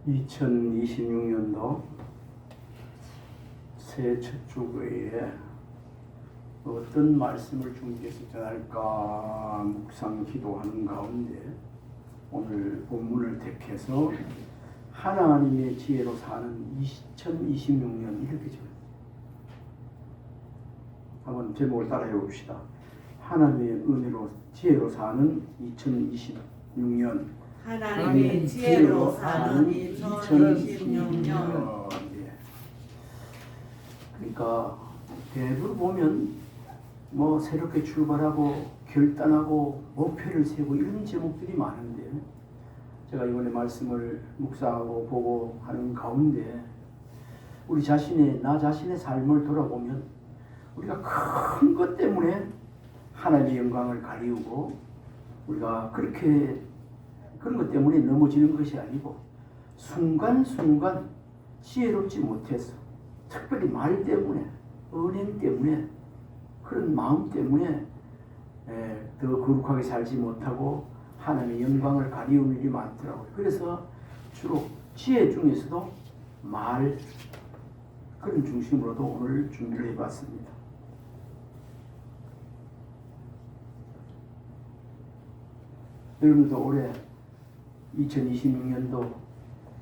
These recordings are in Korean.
2026년도 새해 첫 주거에 어떤 말씀을 주님께서 전할까 묵상 기도하는 가운데 오늘 본문을 택해서 하나님의 지혜로 사는 2026년 이렇게 적었습니다. 한번 제목을 따라해 봅시다. 하나님의 은혜로 지혜로 사는 2026년. 하나님의 지혜로 사는 2026년. 그러니까 대부분 보면 뭐 새롭게 출발하고 결단하고 목표를 세우고 이런 제목들이 많은데, 제가 이번에 말씀을 묵상하고 보고 하는 가운데 우리 나 자신의 삶을 돌아보면 우리가 큰 것 때문에 하나님의 영광을 가리우고 우리가 그렇게 그런 것 때문에 넘어지는 것이 아니고 순간순간 지혜롭지 못해서 특별히 말 때문에 은행 때문에 그런 마음 때문에 더 거룩하게 살지 못하고 하나님의 영광을 가리우는 일이 많더라고요. 그래서 주로 지혜 중에서도 말 그런 중심으로도 오늘 준비를 해봤습니다. 여러분도 올해 2026년도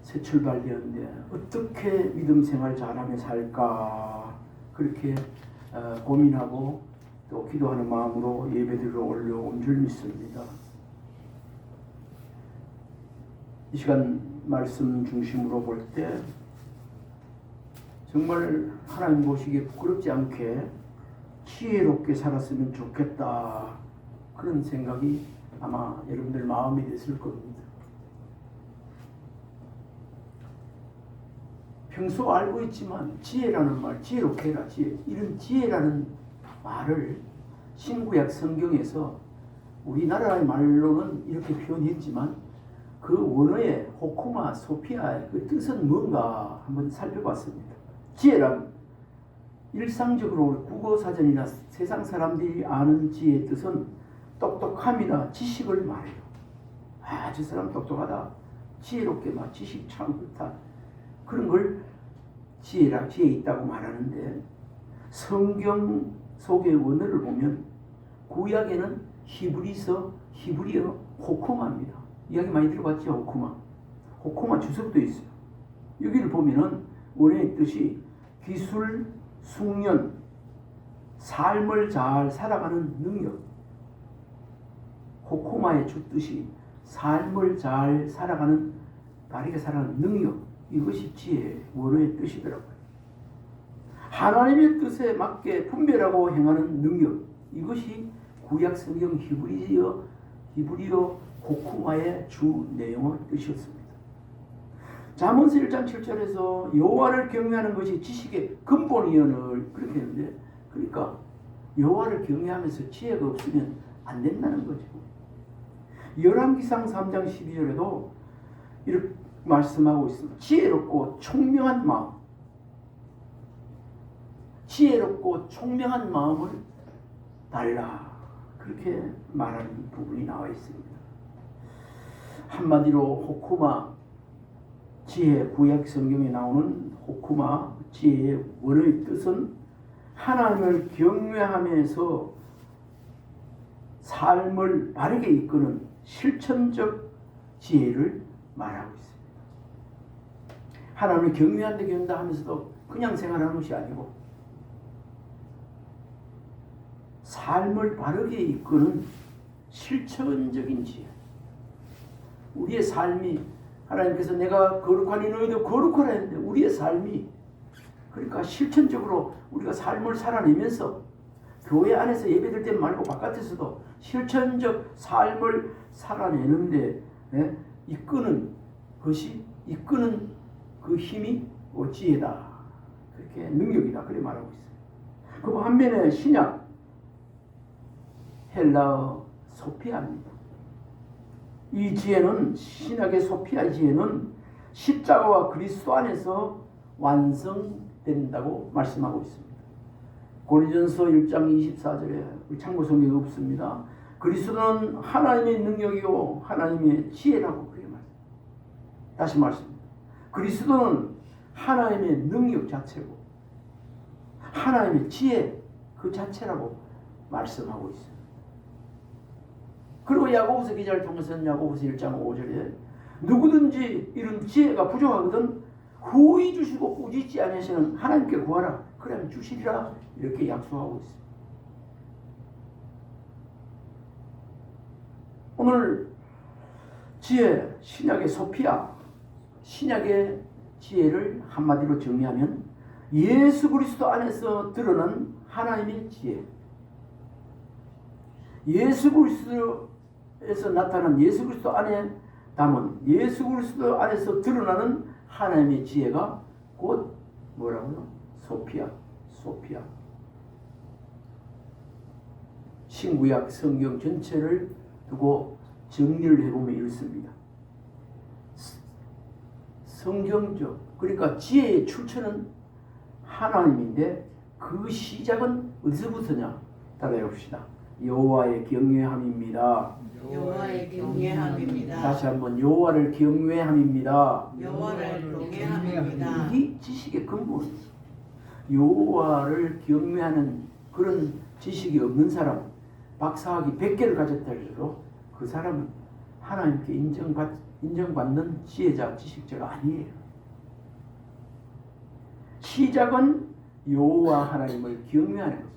새 출발되었는데 어떻게 믿음 생활 잘하며 살까 그렇게 고민하고 또 기도하는 마음으로 예배드리러 올려온 줄 믿습니다. 이 시간 말씀 중심으로 볼 때 정말 하나님 보시기에 부끄럽지 않게 지혜롭게 살았으면 좋겠다 그런 생각이 아마 여러분들 마음이 됐을 겁니다. 평소 알고 있지만 지혜라는 말, 지혜롭게 해라, 지혜, 이런 지혜라는 말을 신구약 성경에서 우리나라의 말로는 이렇게 표현했지만 그 원어의 호쿠마, 소피아의 그 뜻은 뭔가 한번 살펴봤습니다. 지혜란 일상적으로 국어사전이나 세상 사람들이 아는 지혜의 뜻은 똑똑함이나 지식을 말해요. 아, 저 사람 똑똑하다, 지혜롭게 막 지식 참 좋다, 그런 걸 지혜라, 지혜 있다고 말하는데, 성경 속의 원어를 보면 구약에는 히브리어 호쿠마입니다. 이야기 많이 들어봤죠? 호쿠마 주석도 있어요. 여기를 보면은 원어의 뜻이 기술, 숙련, 삶을 잘 살아가는 능력. 호쿠마의 주 뜻이 삶을 잘 살아가는, 바르게 살아가는 능력. 이것이 지혜의 원어의 뜻이더라고요. 하나님의 뜻에 맞게 분별하고 행하는 능력. 이것이 구약 성경 히브리어 호쿠마의 주 내용의 뜻이었습니다. 잠언서 1장 7절에서 여호와를 경외하는 것이 지식의 근본이여늘 그렇게 했는데, 그러니까 여호와를 경외하면서 지혜가 없으면 안 된다는 거죠. 열왕기상 3장 12절에도 이렇게 말씀하고 있습니다. 지혜롭고 총명한 마음, 지혜롭고 총명한 마음을 달라, 그렇게 말하는 부분이 나와 있습니다. 한마디로 호쿠마, 지혜, 구약 성경에 나오는 호쿠마, 지혜의 원어의 뜻은 하나님을 경외하면서 삶을 바르게 이끄는 실천적 지혜를 말하고 있습니다. 하나님을 경외한다 하면서도 그냥 생활하는 것이 아니고 삶을 바르게 이끄는 실천적인 지혜. 우리의 삶이, 하나님께서 내가 거룩하니 너희도 거룩하라 했는데 우리의 삶이, 그러니까 실천적으로 우리가 삶을 살아내면서 교회 안에서 예배드릴 때 말고 바깥에서도 실천적 삶을 살아내는데 이끄는 그 힘이 지혜다, 그렇게 능력이다, 그렇게 말하고 있어요. 그 반면에 신약 헬라어 소피아입니다. 이 지혜는, 신약의 소피아 지혜는 십자가와 그리스도 안에서 완성된다고 말씀하고 있습니다. 고린전서 1장 24절에 참고 성경이 없습니다. 그리스도는 하나님의 능력이요 하나님의 지혜라고 그렇게 말합니다. 다시 말씀입니다. 그리스도는 하나님의 능력 자체고 하나님의 지혜 그 자체라고 말씀하고 있어요. 그리고 야고보서 기자를 통해서는 야고보서 1장 5절에 누구든지 이런 지혜가 부족하거든 후히 주시고 꾸짖지 아니하시는 하나님께 구하라 그러면 주시리라 이렇게 약속하고 있어요. 오늘 지혜 신약의 소피아 신약의 지혜를 한마디로 정리하면 예수 그리스도 안에서 드러난 하나님의 지혜 예수 그리스도에서 나타난 예수 그리스도 안에 담은 예수 그리스도 안에서 드러나는 하나님의 지혜가 곧 뭐라고요? 소피아 신구약 성경 전체를 두고 정리를 해보면 이렇습니다. 성경적 그러니까 지혜의 출처는 하나님인데 그 시작은 어디서부터냐? 따라해 봅시다. 여호와의 경외함입니다. 여호와의 경외함입니다. 다시 한번 여호와를 경외함입니다. 여호와를 경외함입니다. 이 지식의 근본이에요. 여호와를 경외하는 그런 지식이 없는 사람 박사학위 100개를 가졌다 해도 그 사람은 하나님께 인정받는 지혜자, 지식자가 아니에요. 시작은 여호와 하나님을 경외하는 것이죠.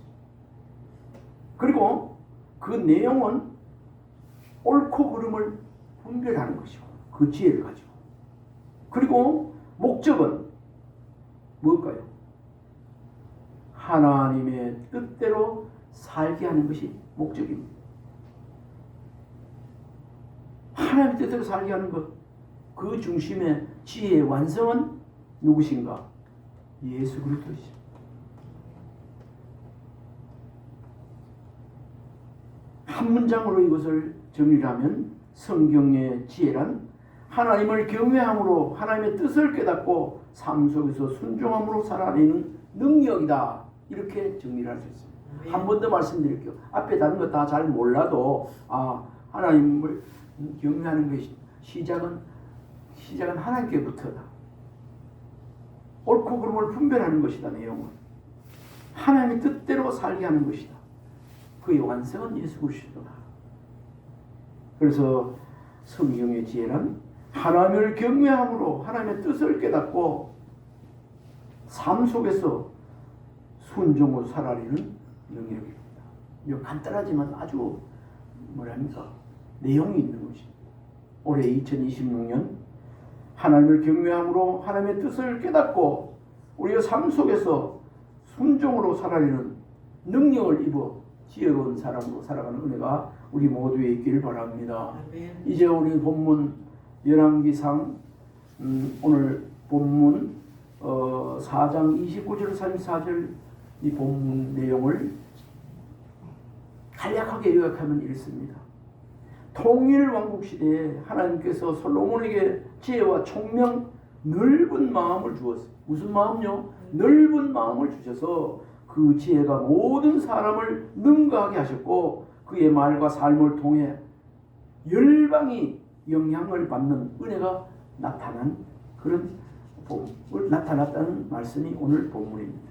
그리고 그 내용은 옳고 그름을 분별하는 것이고 그 지혜를 가지고 그리고 목적은 뭘까요? 하나님의 뜻대로 살게 하는 것이 목적입니다. 하나님의 뜻대로 살게 하는 것, 그 중심의 지혜의 완성은 누구신가? 예수 그리스도이십니다. 한 문장으로 이것을 정리하면 성경의 지혜란 하나님을 경외함으로 하나님의 뜻을 깨닫고 삶 속에서 순종함으로 살아내는 능력이다. 이렇게 정리를 할 수 있습니다. 한 번 더 말씀드릴게요. 앞에 다른 거 다 잘 몰라도 하나님을 경외하는 것이 시작은 하나님께부터다. 옳고 그름을 분별하는 것이다. 내용은 하나님의 뜻대로 살게 하는 것이다. 그의 완성은 예수 그리스도다. 그래서 성경의 지혜는 하나님을 경외함으로 하나님의 뜻을 깨닫고 삶 속에서 순종으로 살아내는 능력입니다. 이거 간단하지만 아주 내용이 있는 것입니다. 올해 2026년 하나님을 경외함으로 하나님의 뜻을 깨닫고 우리의 삶 속에서 순종으로 살아내는 능력을 입어 지혜로운 사람으로 살아가는 은혜가 우리 모두에 있기를 바랍니다. 아멘. 이제 우리 본문 열왕기상 오늘 본문 4장 29절 34절 이 본문 내용을 간략하게 요약하면 이렇습니다. 통일 왕국 시대에 하나님께서 솔로몬에게 지혜와 총명 넓은 마음을 주었어요. 무슨 마음요? 넓은 마음을 주셔서 그 지혜가 모든 사람을 능가하게 하셨고 그의 말과 삶을 통해 열방이 영향을 받는 은혜가 나타난 그런 나타났다는 말씀이 오늘 본문입니다.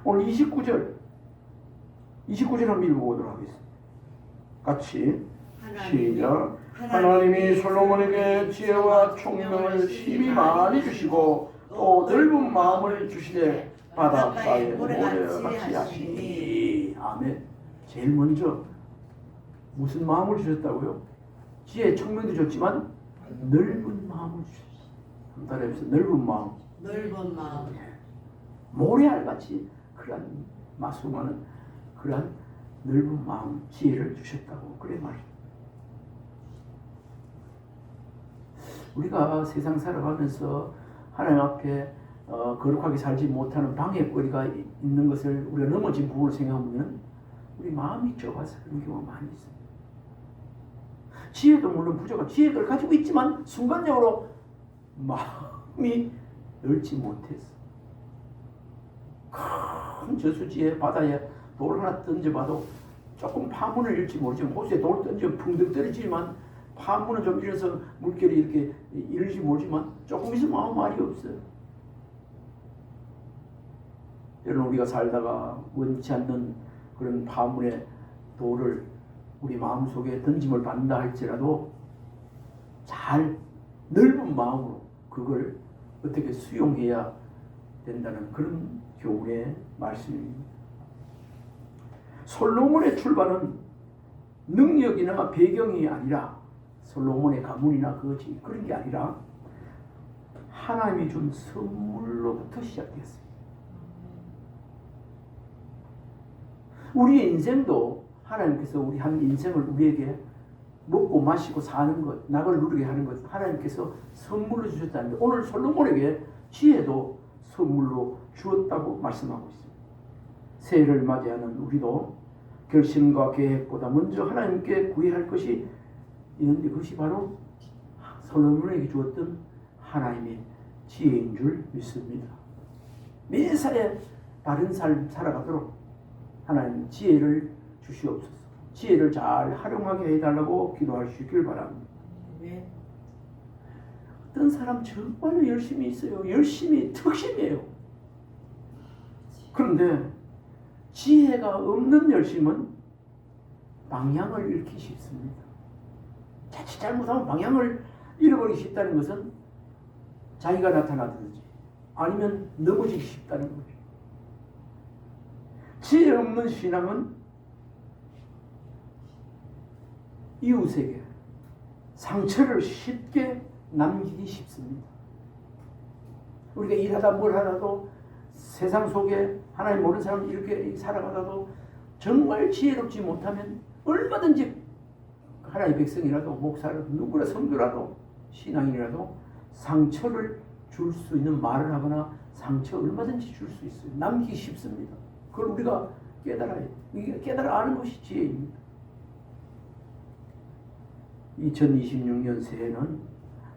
오늘 29절 한번 읽어보도록 하겠습니다. 같이 시작. 하나님이 솔로몬에게 지혜와 총명을 심히 많이 주시고 또 넓은 마음을 주시되 바닷가에 모래같이 하시니. 아멘. 제일 먼저 무슨 마음을 주셨다고요? 지혜 총명도 줬지만 넓은 마음을 주셨어요. 한번 따라해보세요. 넓은 마음. 넓은 마음. 모래알같이 그러한 마수많은 그러한 넓은 마음 지혜를 주셨다고 그래 말이에요. 우리가 세상 살아가면서 하나님 앞에 거룩하게 살지 못하는 방해거리가 있는 것을 우리가 넘어진 부분을 생각하면 우리 마음이 좁아서 그런 경우가 많이 있습니다. 지혜도 물론 부족한 지혜를 가지고 있지만 순간적으로 마음이 넓지 못했어. 큰 저수지에 바다에 돌 하나 던져봐도 조금 파문을 일지 모르지만 호수에 돌 던지면 풍덩 떨어지지만 파문은 좀 이래서 물결이 이렇게 이럴지 모르지만 조금 있으면 아무 말이 없어요. 여러분 우리가 살다가 원치 않는 그런 파문의 돌을 우리 마음속에 던짐을 받는다 할지라도 잘 넓은 마음으로 그걸 어떻게 수용해야 된다는 그런 교훈의 말씀입니다. 솔로몬의 출발은 능력이나 배경이 아니라 솔로몬의 가문이나 그런 게 아니라 하나님이 준 선물로부터 시작됐습니다. 우리의 인생도 하나님께서 우리 한 인생을 우리에게 먹고 마시고 사는 것, 낙을 누리게 하는 것 하나님께서 선물로 주셨다는데 오늘 솔로몬에게 지혜도 선물로 주었다고 말씀하고 있습니다. 새해를 맞이하는 우리도 결심과 계획보다 먼저 하나님께 구해야 할 것이 있는데 그것이 바로 솔로몬에게 주었던 하나님의 지혜인 줄 믿습니다. 매사에 바른 삶 살아가도록 하나님 지혜를 주시옵소서. 지혜를 잘 활용하게 해달라고 기도할 수 있길 바랍니다. 어떤 사람 정말로 열심히 있어요. 열심히 특심이에요. 그런데 지혜가 없는 열심은 방향을 잃기 쉽습니다. 자칫 잘못하면 방향을 잃어버리기 쉽다는 것은 자기가 나타나든지 아니면 넘어지기 쉽다는 거죠. 지혜 없는 신앙은 이웃에게 상처를 쉽게 남기기 쉽습니다. 우리가 일하다 뭘 하다도 세상 속에 하나님 모르는 사람 이렇게 살아가다도 정말 지혜롭지 못하면 얼마든지 하나님의 백성이라도 목사라도 누구라 성도라도 신앙인이라도 상처를 줄 수 있는 말을 하거나 상처 얼마든지 줄 수 있어요. 남기기 쉽습니다. 그걸 우리가 깨달아야 돼요. 이게 깨달아 아는 것이 지혜입니다. 2026년 새해는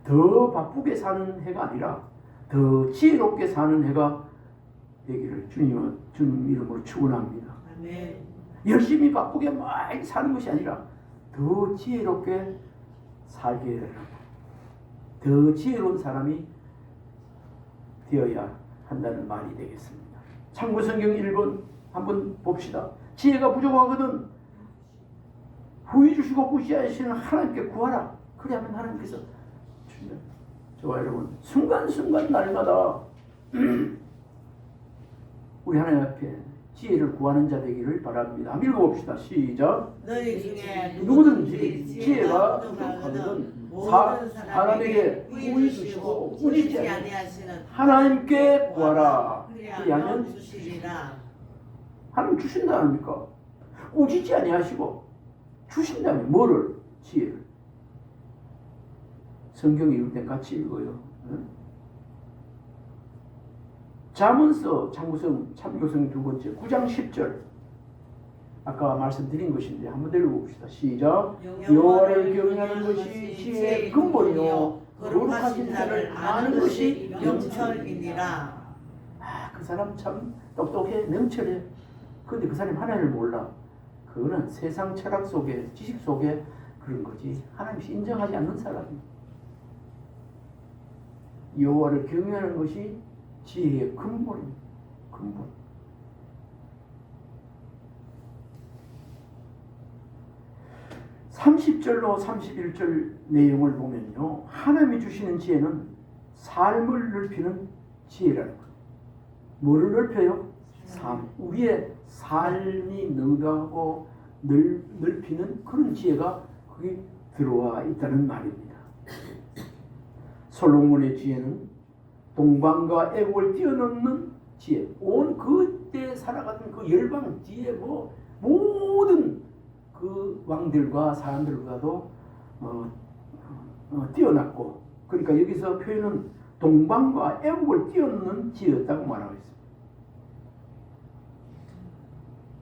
더 바쁘게 사는 해가 아니라 더 지혜롭게 사는 해가 되기를 주님 이름으로 축원합니다. 아멘. 열심히 바쁘게 많이 사는 것이 아니라 더 지혜롭게 살게 되라고. 더 지혜로운 사람이 되어야 한다는 말이 되겠습니다. 참고성경 1번 한번 봅시다. 지혜가 부족하거든 후히 주시고 구시하시는 하나님께 구하라. 그래야만 하나님께서 주신다. 저와 여러분 순간순간 날마다 우리 하나님 앞에 지혜를 구하는 자 되기를 바랍니다. 한번 읽어봅시다. 시작. 너희 중에 누구든지 지혜가 부족하거든 사람에게 후히 주시고 꾸짖지 아니하시는 하나님께 구하라. 그리하면 주시리라. 하나님 주신다니까. 꾸짖지 아니하시고 주신다면 뭐를? 지혜를. 성경 읽을 땐 같이 읽어요. 잠언서 참고성 2번째 9장 10절 아까 말씀드린 것인데 한번 읽어봅시다. 시작. 여호와를 경외하는 것이 지혜의 근본이요 거룩하신 자를 아는 것이 명철이니라. 그 사람 참 똑똑해 명철해. 그런데 그 사람이 하나님을 몰라. 그거는 세상 철학 속에 지식 속에 그런 거지 하나님이 인정하지 않는 사람이에요. 여호와를 경외하는 것이 지혜의 근본입니다. 근본. (30절로 31절) 내용을 보면요, 하나님이 주시는 지혜는 삶을 넓히는 지혜라는 거예요. 뭐를 넓혀요? 삶. 우리의 삶이 능가하고 넓히는 그런 지혜가 거기 들어와 있다는 말입니다. 솔로몬의 지혜는 동방과 애국을 뛰어넘는 지혜. 온 그때 살아가던 그 열방 뒤에 모든 그 왕들과 사람들보다도 뛰어났고, 그러니까 여기서 표현은 동방과 애국을 뛰어넘는 지혜였다고 말하고 있습니다.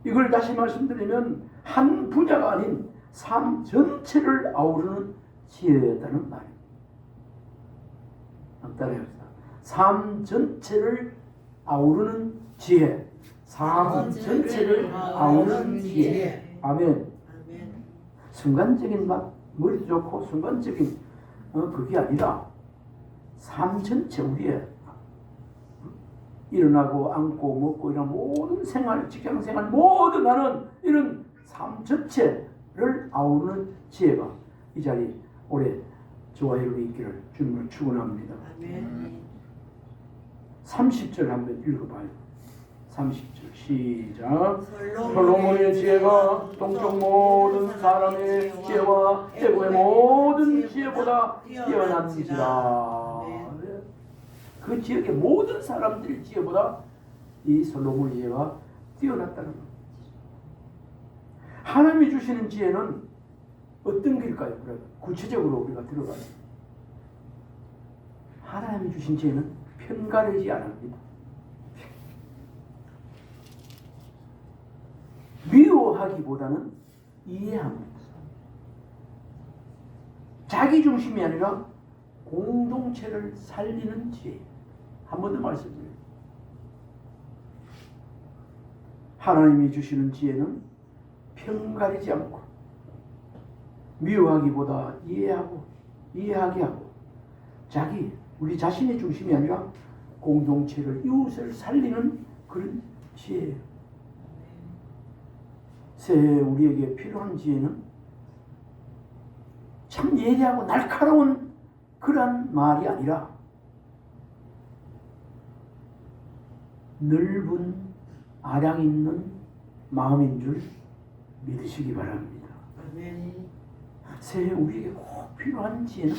이걸 다시 말씀드리면 한 분야가 아닌 삶 전체를 아우르는 지혜였다는 말입니다. 따라해봅시다. 삶 전체를 아우르는 지혜. 삶 전체를 아우르는 지혜. 아멘. 순간적인 머리도 좋고 순간적인 그게 아니라 삶 전체 우리의 일어나고 앉고 먹고 이런 모든 생활, 직장 생활 모든 나는 이런 삶 전체를 아우르는 지혜가 이 자리 올해 저와 여러분이 있기를 주님을 축원합니다. 아멘. 30절 한번 읽어봐요. 30절 시작. 솔로몬의 솔로몬의 지혜가 동쪽 모든 사람의 지혜와 애고의 모든 지혜보다 뛰어난지라. 그 지역의 모든 사람들의 지혜보다 이 솔로몬의 지혜가 뛰어났다는 것. 하나님이 주시는 지혜는 어떤 길까요? 구체적으로 우리가 들어가요. 하나님이 주신 지혜는 편가르지 않습니다. 미워하기보다는 이해합니다. 자기 중심이 아니라 공동체를 살리는 지혜. 한 번 더 말씀드려요. 하나님이 주시는 지혜는 편가르지 않고 미워하기보다 이해하게 하고 우리 자신의 중심이 아니라 공동체를 이웃을 살리는 그런 지혜예요. 새해 우리에게 필요한 지혜는 참 예리하고 날카로운 그런 말이 아니라 넓은 아량 있는 마음인 줄 믿으시기 바랍니다. 아멘. 새해 우리에게 꼭 필요한 지혜는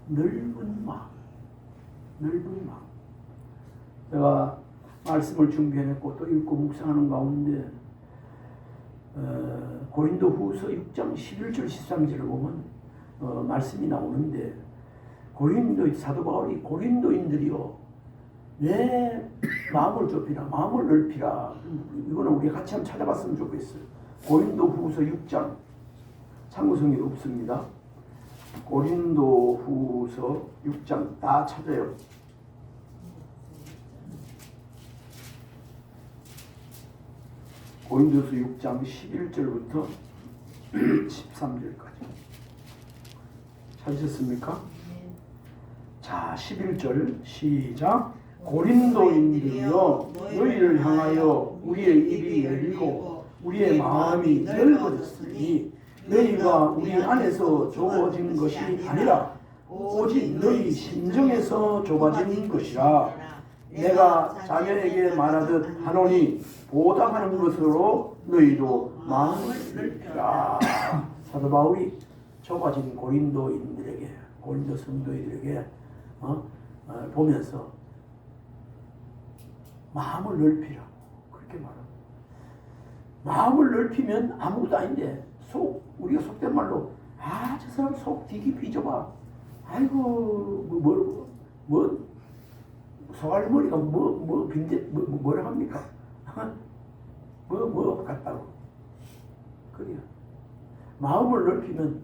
넓은 마음. 제가 말씀을 준비해냈고 또 읽고 묵상하는 가운데 고린도 후서 6장 11절 13절을 보면 말씀이 나오는데 사도 바울이 고린도인들이요 내 마음을 좁히라 마음을 넓히라. 이거는 우리가 같이 한번 찾아봤으면 좋겠어요. 고린도 후서 6장 참고성이 없습니다. 고린도 후서 6장 다 찾아요. 고린도서 6장 11절부터 13절까지 찾으셨습니까? 자, 11절 시작. 고린도인들이여 너희를 향하여 우리의 입이 열리고 우리의 마음이 넓어졌으니 너희가 우리 안에서 좁아진 것이 아니라 오직 너희 심정에서 좁아진 것이라. 내가 자녀에게 말하듯 하노니 보답하는 것으로 너희도 마음을 넓히라. 사도 바울이 좁아진 고린도인들에게 고린도 성도인들에게 보면서 마음을 넓히라고 그렇게 말합니다. 마음을 넓히면 아무것도 아닌데 우리가 속된 말로 저 사람 속 되게 비좁아. 아이고 소갈머리가 뭐라 합니까? 뭐 같다고. 그래요. 마음을 넓히면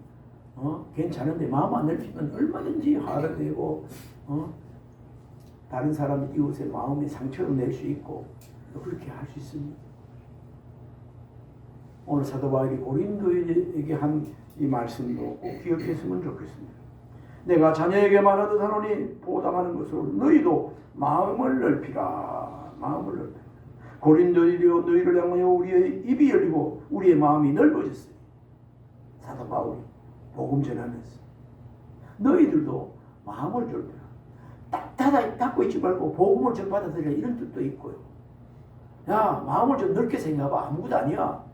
괜찮은데 마음 안 넓히면 얼마든지 화가 되고 다른 사람 이웃의 마음에 상처를 낼 수 있고 그렇게 할 수 있습니다. 오늘 사도 바울이 고린도에게 한 이 말씀도 꼭 기억했으면 좋겠습니다. 내가 자녀에게 말하듯 하노니 보답하는 것으로 너희도 마음을 넓히라. 마음을 넓히라. 고린도인이여 너희를 향하여 우리의 입이 열리고 우리의 마음이 넓어졌으니 사도 바울이 복음 전하면서 너희들도 마음을 넓히라. 딱 닫고 있지 말고 복음을 좀 받아들이라 이런 뜻도 있고요. 야 마음을 좀 넓게 생각해봐. 아무것도 아니야.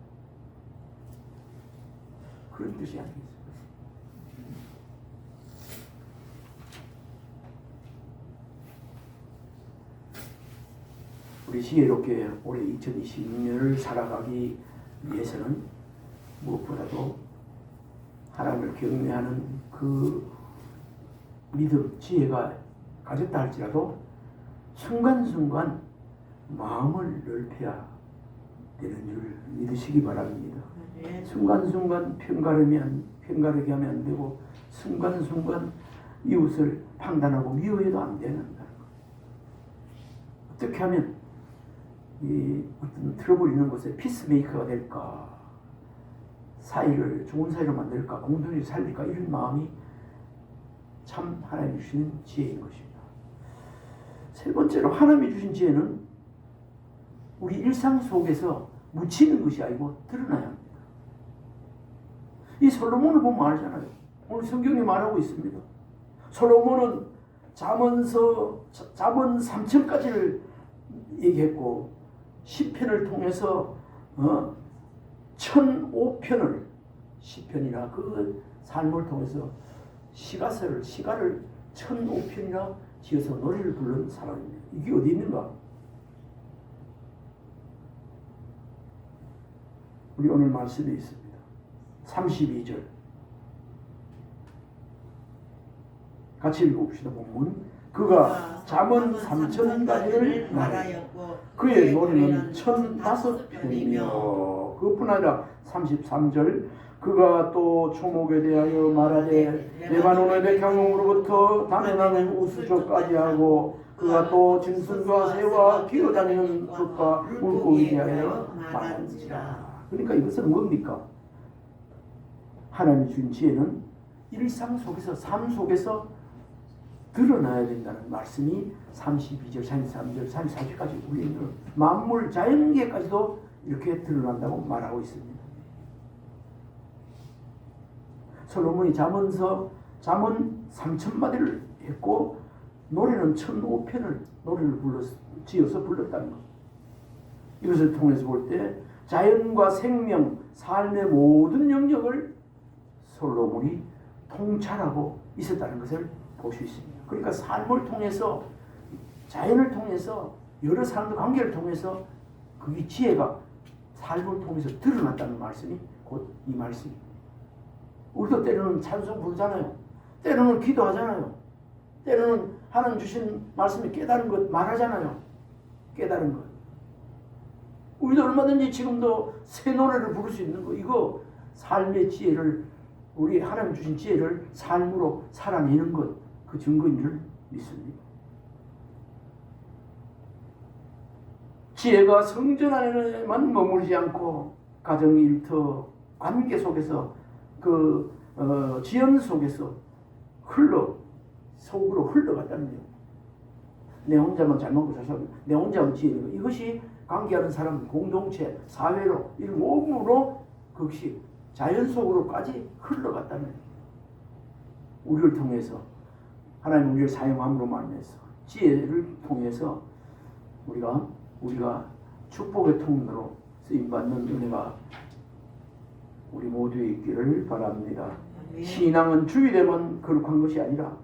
그런 뜻이 아니겠어요. 우리 지혜롭게 올해 2026년을 살아가기 위해서는 무엇보다도 하나님을 경외하는 그 믿음, 지혜가 가졌다 할지라도 순간순간 마음을 넓혀야 되는 줄 믿으시기 바랍니다. 순간순간 편가르게 하면 안 되고 순간순간 이웃을 판단하고 미워해도 안 되는 거. 어떻게 하면 이 어떤 트러블 있는 곳에 피스메이커가 될까 사이를 좋은 사이로 만들까, 공동체를 살릴까, 이런 마음이 참 하나님이 주신 지혜인 것입니다. 세 번째로 하나님이 주신 지혜는 우리 일상 속에서 묻히는 것이 아니고 드러나야 합니다. 이 솔로몬을 보면 알잖아요. 오늘 성경에 말하고 있습니다. 솔로몬은 잠언 3천까지를 얘기했고 시편을 통해서 1005편을 시편이나 그 삶을 통해서 시가를 1005편이나 지어서 노래를 부른 사람입니다. 이게 어디 있는가? 우리 오늘 말씀에 있습니다. 32절 같이 읽어봅시다. 본문. 그가 잠언 3천가지를 말하였고 그의 노래는 1005편이며 그뿐 아니라 33절 그가 또 초목에 대하여 말하되 레바논의 백향목으로부터 단연하는 우수조까지 하고 그가 또 짐승과 새와 기어다니는 것과 물고기에 대하여 말한지라. 그러니까 이것은 뭡니까? 하나님이 준 지혜는 일상 속에서 삶 속에서 드러나야 된다는 말씀이 32절, 33절, 34절까지 우리 있는 만물 자연계까지도 이렇게 드러난다고 말하고 있습니다. 솔로몬이 잠언 3천마디를 했고 노래는 1005편을 노래를 지어서 불렀다는 것. 이것을 통해서 볼 때 자연과 생명, 삶의 모든 영역을 솔로몬이 통찰하고 있었다는 것을 볼 수 있습니다. 그러니까 삶을 통해서 자연을 통해서 여러 사람들 관계를 통해서 그게 지혜가 삶을 통해서 드러났다는 말씀이 곧 이 말씀입니다. 우리도 때로는 찬송 부르잖아요. 때로는 기도하잖아요. 때로는 하나님 주신 말씀에 깨달은 것 말하잖아요. 깨달은 것. 우리도 얼마든지 지금도 새 노래를 부를 수 있는 거. 이거 삶의 지혜를 우리 하나님 주신 지혜를 삶으로 살아내는 것. 그 증거인 줄 믿습니다. 지혜가 성전 안에만 머무르지 않고 가정, 일터, 관계 속에서 지연 속에서 속으로 흘러갔다는 거예요. 내 혼자만 잘 먹고 잘 살고 내 혼자만 지혜는 거. 이것이 관계하는 사람, 공동체, 사회로 이 몸으로 그것이 자연 속으로까지 흘러갔다는 거예요. 우리를 통해서 하나님 우리를 사용함으로 말미암아서 지혜를 통해서 우리가 축복의 통로로 쓰임받는 은혜가 우리 모두에 있기를 바랍니다. 신앙은 주일에만 거룩한 것이 아니라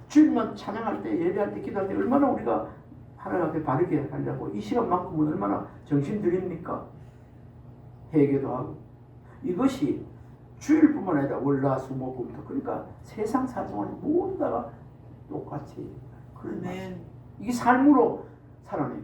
주일만 찬양할 때, 예배할 때, 기도할 때 얼마나 우리가 하나님 앞에 바르게 하려고 이 시간만큼은 얼마나 정신 들입니까? 회개도 하고. 이것이 주일뿐만 아니라 월, 수, 목, 금토. 그러니까 세상 사정을 모두 다가 똑같이 그런 말씀. 이게 삶으로 살아내요.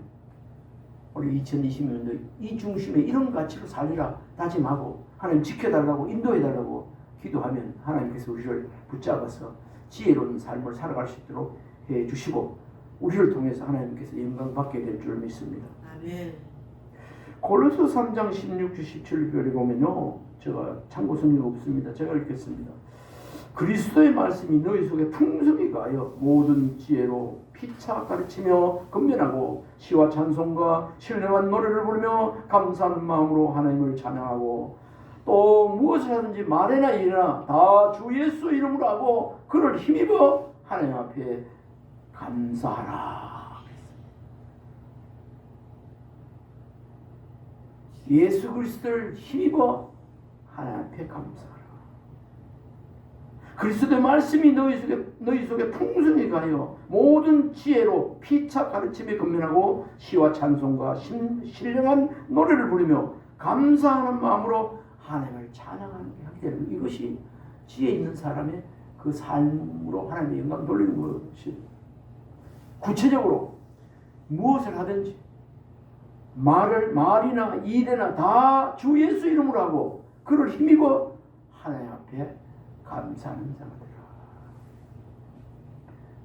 우리 2020년도 이 중심에 이런 가치로 살리라 다짐하고 하나님 지켜달라고 인도해달라고 기도하면 하나님께서 우리를 붙잡아서 지혜로운 삶을 살아갈 수 있도록 해주시고 우리를 통해서 하나님께서 영광 받게 될 줄 믿습니다. 아멘. 골로새 3장 16, 17절에 보면요. 제가 참고 성경 없습니다. 제가 읽겠습니다. 그리스도의 말씀이 너희 속에 풍성히 가하여 모든 지혜로 피차 가르치며 건면하고 시와 찬송과 신령한 노래를 부르며 감사하는 마음으로 하나님을 찬양하고 또 무엇을 하든지 말이나 일이나 다 주 예수 이름으로 하고 그를 힘입어 하나님 앞에 감사하라. 예수 그리스도를 힘입어 하나님 앞에 감사하라. 그리스도의 말씀이 너희 속에 풍성히 가여 모든 지혜로 피차 가르침에 건면하고 시와 찬송과 신령한 노래를 부르며 감사하는 마음으로 하나님을 찬양하는 게 하게 되는 이것이 지혜 있는 사람의 그 삶으로 하나님의 영광 돌리는 것이 구체적으로 무엇을 하든지 말이나 일이나 다 주 예수 이름으로 하고 그를 힘입어 하나님 앞에 감사하는 자가 되라.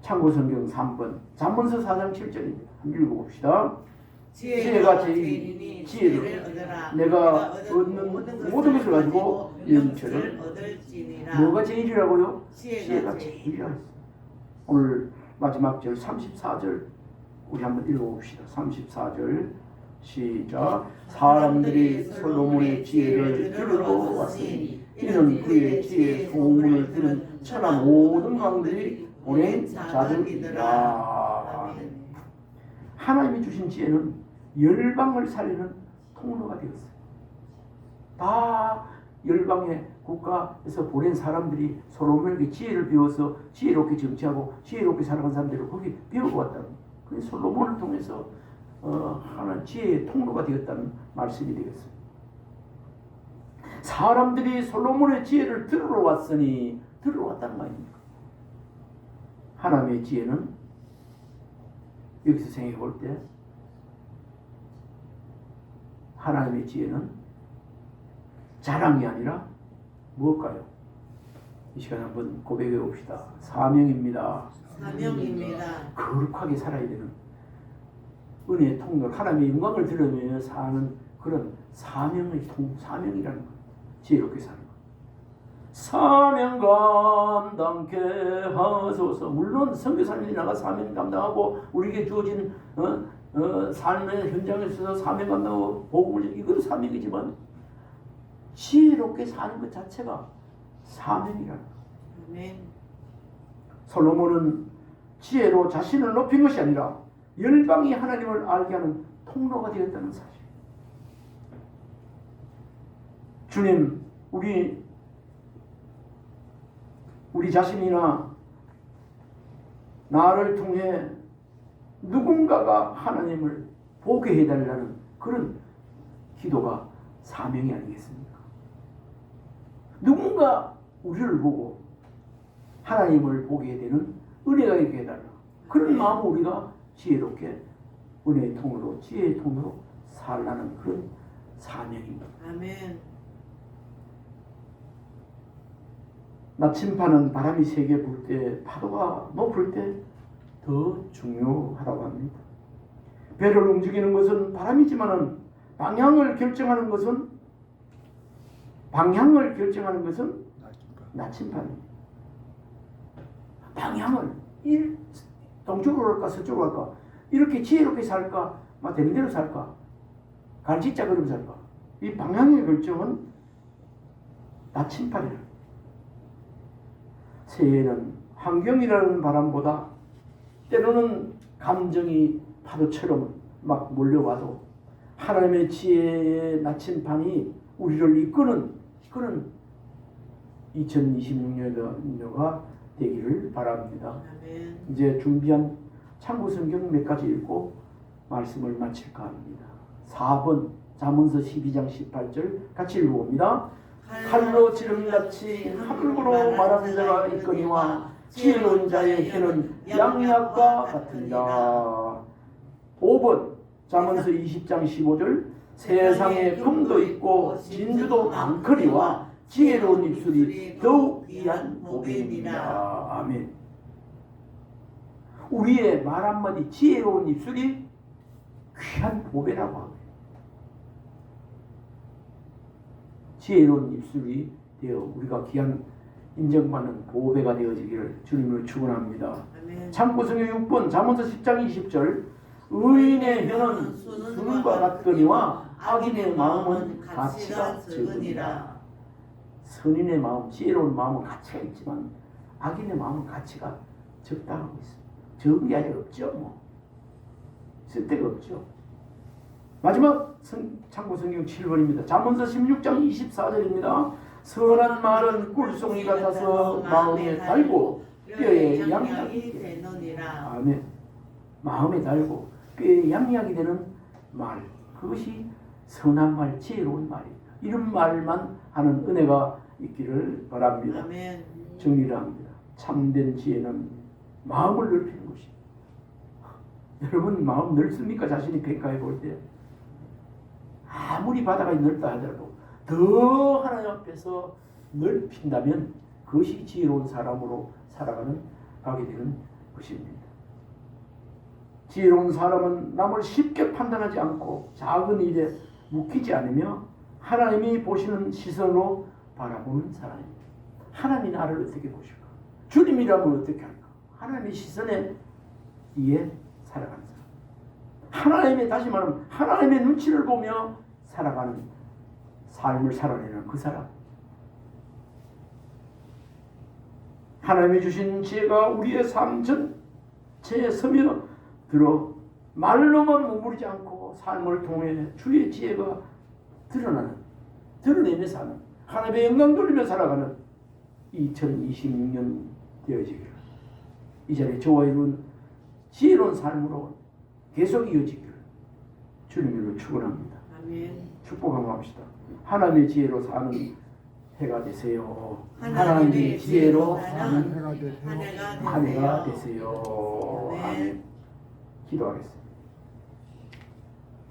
참고성경 3번 잠언서 4장 7절입니다. 한번 읽어봅시다. 지혜가 제일이니 지혜를 얻으라. 내가 얻는 모든 것을 가지고 영처를 얻을지니라. 뭐가 제일이라고요? 지혜가 지혜가 제일이라 했어요. 오늘 마지막 절 34절 우리 한번 읽어봅시다. 34절 시작. 사람들이 솔로몬의 지혜를 들으러 왔으니 이는 그의 지혜 소문을 들은 천하 모든 왕들이 보낸 자들이라. 아멘. 하나님이 주신 지혜는 열방을 살리는 통로가 되었어요. 다 열방의 국가에서 보낸 사람들이 솔로몬에게 지혜를 배워서 지혜롭게 정치하고 지혜롭게 살아간 사람들을 거기 배우고 왔다는 거예요. 그래서 솔로몬을 통해서 하나님 지혜의 통로가 되었다는 말씀이 되겠습니다. 사람들이 솔로몬의 지혜를 들으러 왔으니 들으러 왔다는 거 아닙니까? 하나님의 지혜는 여기서 생각해 볼 때 하나님의 지혜는 자랑이 아니라 무엇일까요? 이 시간에 한번 고백해 봅시다. 사명입니다. 사명입니다. 거룩하게 살아야 되는 은혜의 통로, 하나님의 영광을 들으며 사는 그런 사명이라는 것. 지혜롭게 사는 것. 사명 감당케 하소서. 물론 선교사님이 나가 사명 감당하고 우리에게 주어진 삶의 현장에 있어서 사명 감당하고 복음을 이것도 사명이지만 지혜롭게 사는 것 자체가 사명이라는 것. 아멘. 솔로몬은 지혜로 자신을 높인 것이 아니라 열방이 하나님을 알게 하는 통로가 되었다는 사실. 주님, 우리 자신이나 나를 통해 누군가가 하나님을 보게 해달라는 그런 기도가 사명이 아니겠습니까? 누군가 우리를 보고 하나님을 보게 되는 은혜가 있게 해달라. 그런 마음을 우리가 지혜롭게 은혜의 통로로 지혜의 통로로 살라는 그런 사명입니다. 아멘. 나침반은 바람이 세게 불 때, 파도가 높을 때 더 중요하다고 합니다. 배를 움직이는 것은 바람이지만은 방향을 결정하는 것은 나침반입니다. 방향을 동쪽으로 갈까 서쪽으로 갈까, 이렇게 지혜롭게 살까, 되는 대로 살까, 갈짓자 그럼 살까, 이 방향의 결정은 나침반이라. 새해는 환경이라는 바람보다 때로는 감정이 파도처럼 막 몰려와도 하나님의 지혜의 나침반이 우리를 이끄는 그런 2026년도가 되기를 바랍니다. 아멘. 이제 준비한 참고성경 몇 가지 읽고 말씀을 마칠까 합니다. 4번 잠언서 12장 18절 같이 읽어봅니다. 칼로 지름같이 함부로 말하는 자가 있거니와 지혜로운 자의 혀는 양약과 같으니라. 5번 잠언서 20장 15절 세상에 금도 있고 진주도 많거니와 지혜로운 입술이 더욱 귀한 보배니라. 아멘. 우리의 말 한마디 지혜로운 입술이 귀한 보배라고 합니다. 지혜로운 입술이 되어 우리가 귀한 인정받는 보배가 되어지기를 주님을 축원합니다. 참고성경 6번 잠언서 10장 20절 의인의 혀는 수는과 같거니와 악인의 마음은 가치가 적으니라. 선인의 마음, 지혜로운 마음은 가치가 있지만 악인의 마음은 가치가 적다고 하고 있습니다. 적은 게 아직 없죠. 쓸데가 없죠. 마지막 참고성경 7번입니다. 잠언서 16장 24절입니다. 선한 말은 꿀송이 같아서 마음에 달고 뼈에 양약이 되느니라. 아멘. 마음에 달고 뼈에 양약이 되는 말, 그것이 선한 말, 지혜로운 말입니다. 이런 말만 하는 은혜가 있기를 바랍니다. 아멘. 정리를 합니다. 참된 지혜는 마음을 넓히는 것입니다. 여러분 마음 넓습니까? 자신이 평가해 볼 때 아무리 바다가 넓다 하더라도 더 하나님 앞에서 넓힌다면 그것이 지혜로운 사람으로 살아가게 되는 것입니다. 지혜로운 사람은 남을 쉽게 판단하지 않고 작은 일에 묵히지 않으며 하나님이 보시는 시선으로 바라보는 사람입니다. 하나님이 나를 어떻게 보실까? 주님이라면 어떻게 할까? 하나님의 시선에 의해 살아가는 사람. 하나님의, 다시 말하면 하나님의 눈치를 보며 살아가는 삶을 살아내는 그 사람. 하나님이 주신 지혜가 우리의 삶 전체에 서며 들어 말로만 머무르지 않고 삶을 통해 주의 지혜가 드러내며 사는, 하나님의 영광 돌리며 살아가는 2026년 되어지기를, 이 자리에 저와 이룬 지혜로운 삶으로 계속 이어지기를 주님으로 축원합니다. 아멘. 축복하고 합시다. 하나님의 지혜로 사는 해가 되세요. 하나님의 지혜로 사는 한 해가 한 해가 되세요. 되세요. 아멘. 아멘. 기도하겠습니다.